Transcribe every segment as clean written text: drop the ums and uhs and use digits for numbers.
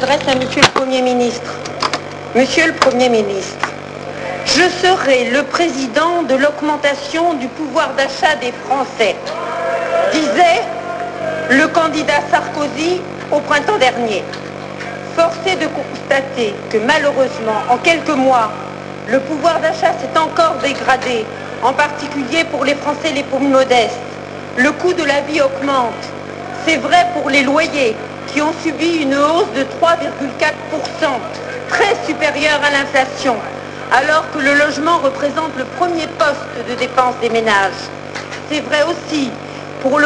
J'adresse à Monsieur le Premier ministre. Monsieur le Premier ministre, je serai le président de l'augmentation du pouvoir d'achat des Français, disait le candidat Sarkozy au printemps dernier. Force est de constater que malheureusement, en quelques mois, le pouvoir d'achat s'est encore dégradé, en particulier pour les Français les plus modestes. Le coût de la vie augmente. C'est vrai pour les loyers, qui ont subi une hausse de 3,4%, très supérieure à l'inflation, alors que le logement représente le premier poste de dépense des ménages. C'est vrai aussi pour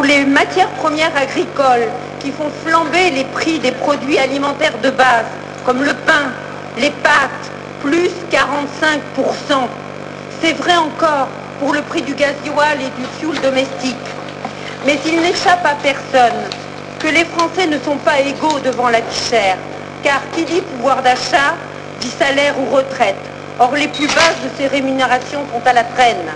les matières premières agricoles qui font flamber les prix des produits alimentaires de base, comme le pain, les pâtes, plus 45%. C'est vrai encore pour le prix du gasoil et du fioul domestique. Mais il n'échappe à personne que les Français ne sont pas égaux devant la vie chère, car qui dit pouvoir d'achat, dit salaire ou retraite. Or, les plus basses de ces rémunérations sont à la traîne.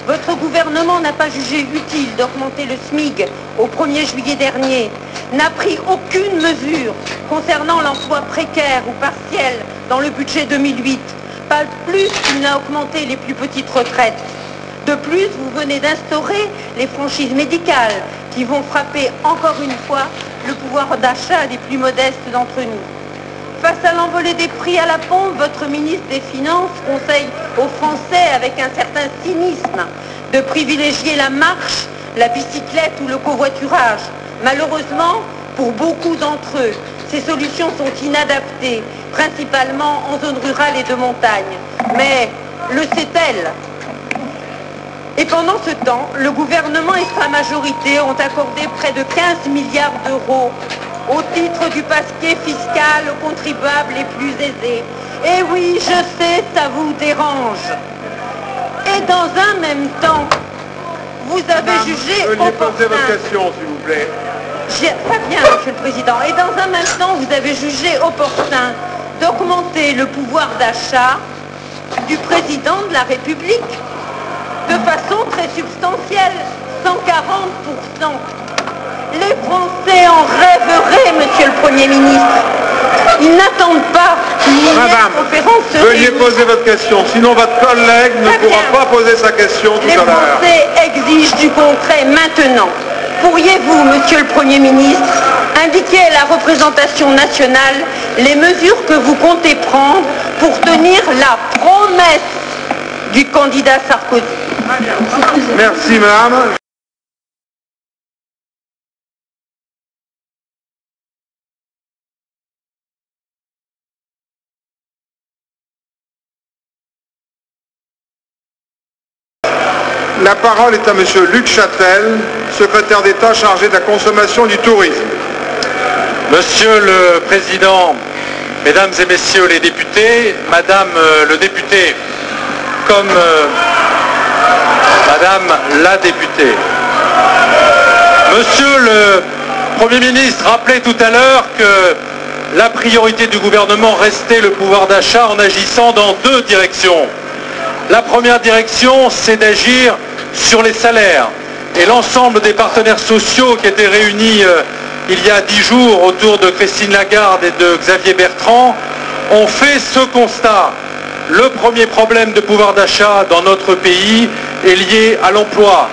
Votre gouvernement n'a pas jugé utile d'augmenter le SMIC au 1er juillet dernier, n'a pris aucune mesure concernant l'emploi précaire ou partiel dans le budget 2008, pas plus qu'il n'a augmenté les plus petites retraites. De plus, vous venez d'instaurer les franchises médicales qui vont frapper encore une fois le pouvoir d'achat des plus modestes d'entre nous. Face à l'envolée des prix à la pompe, votre ministre des Finances conseille aux Français, avec un certain cynisme, de privilégier la marche, la bicyclette ou le covoiturage. Malheureusement, pour beaucoup d'entre eux, ces solutions sont inadaptées, principalement en zone rurale et de montagne. Mais le sait-elle ? Et pendant ce temps, le gouvernement et sa majorité ont accordé près de 15 milliards d'euros au titre du paquet fiscal aux contribuables les plus aisés. Et oui, je sais, ça vous dérange. Et dans un même temps, vous avez jugé opportun... Poser votre question, s'il vous plaît. Très bien, Monsieur le Président. Et dans un même temps, vous avez jugé opportun d'augmenter le pouvoir d'achat du Président de la République de façon très substantielle, 140%. Les Français en rêveraient, Monsieur le Premier ministre. Ils n'attendent pas une conférence. Veuillez poser votre question, sinon votre collègue ne pourra pas poser sa question tout à l'heure. Les Français exigent du concret maintenant. Pourriez-vous, Monsieur le Premier ministre, indiquer à la représentation nationale les mesures que vous comptez prendre pour tenir la promesse du candidat Sarkozy? Merci, madame. La parole est à Monsieur Luc Châtel, secrétaire d'État chargé de la consommation du tourisme. Monsieur le Président, Mesdames et Messieurs les députés, Madame le député, comme Madame la députée. Monsieur le Premier ministre rappelait tout à l'heure que la priorité du gouvernement restait le pouvoir d'achat en agissant dans deux directions. La première direction, c'est d'agir sur les salaires. Et l'ensemble des partenaires sociaux qui étaient réunis il y a 10 jours autour de Christine Lagarde et de Xavier Bertrand ont fait ce constat. Le premier problème de pouvoir d'achat dans notre pays est lié à l'emploi.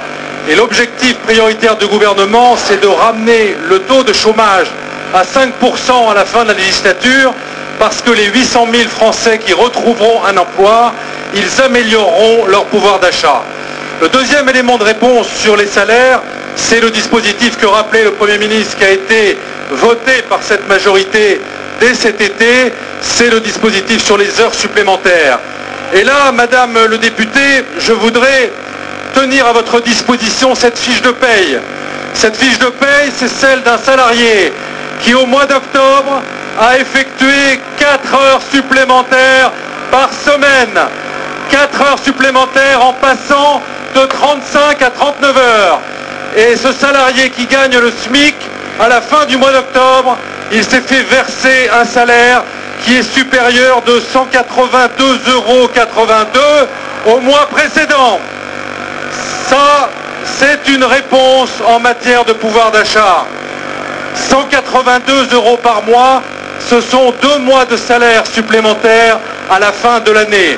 Et l'objectif prioritaire du gouvernement, c'est de ramener le taux de chômage à 5% à la fin de la législature, parce que les 800 000 Français qui retrouveront un emploi, ils amélioreront leur pouvoir d'achat. Le deuxième élément de réponse sur les salaires, c'est le dispositif que rappelait le Premier ministre qui a été voté par cette majorité dès cet été, c'est le dispositif sur les heures supplémentaires. Et là, Madame le député, je voudrais tenir à votre disposition cette fiche de paye. Cette fiche de paye, c'est celle d'un salarié qui, au mois d'octobre, a effectué 4 heures supplémentaires par semaine. 4 heures supplémentaires en passant de 35 à 39 heures. Et ce salarié qui gagne le SMIC, à la fin du mois d'octobre, il s'est fait verser un salaire qui est supérieur de 182,82 € au mois précédent. Ça, c'est une réponse en matière de pouvoir d'achat. 182 € par mois, ce sont 2 mois de salaire supplémentaires à la fin de l'année.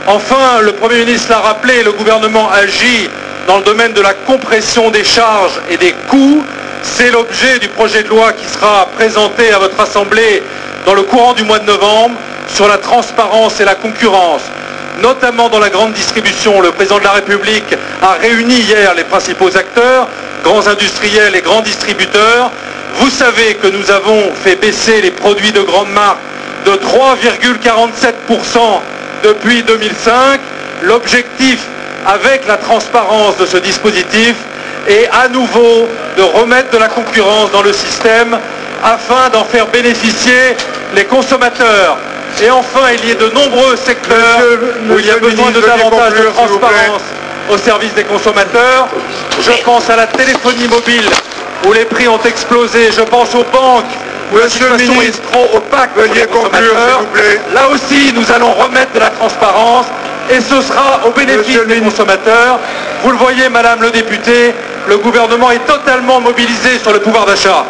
Enfin, le Premier ministre l'a rappelé, le gouvernement agit dans le domaine de la compression des charges et des coûts. C'est l'objet du projet de loi qui sera présenté à votre Assemblée dans le courant du mois de novembre sur la transparence et la concurrence. Notamment dans la grande distribution, le président de la République a réuni hier les principaux acteurs, grands industriels et grands distributeurs. Vous savez que nous avons fait baisser les produits de grande marque de 3,47% depuis 2005. L'objectif, avec la transparence de ce dispositif, est à nouveau de remettre de la concurrence dans le système afin d'en faire bénéficier les consommateurs. Et enfin, il y a de nombreux secteurs où il y a besoin de davantage de transparence au service des consommateurs. Je pense à la téléphonie mobile où les prix ont explosé. Je pense aux banques où la situation est trop opaque pour les consommateurs. Là aussi, nous allons remettre de la transparence et ce sera au bénéfice des consommateurs. Vous le voyez, Madame le député, le gouvernement est totalement mobilisé sur le pouvoir d'achat.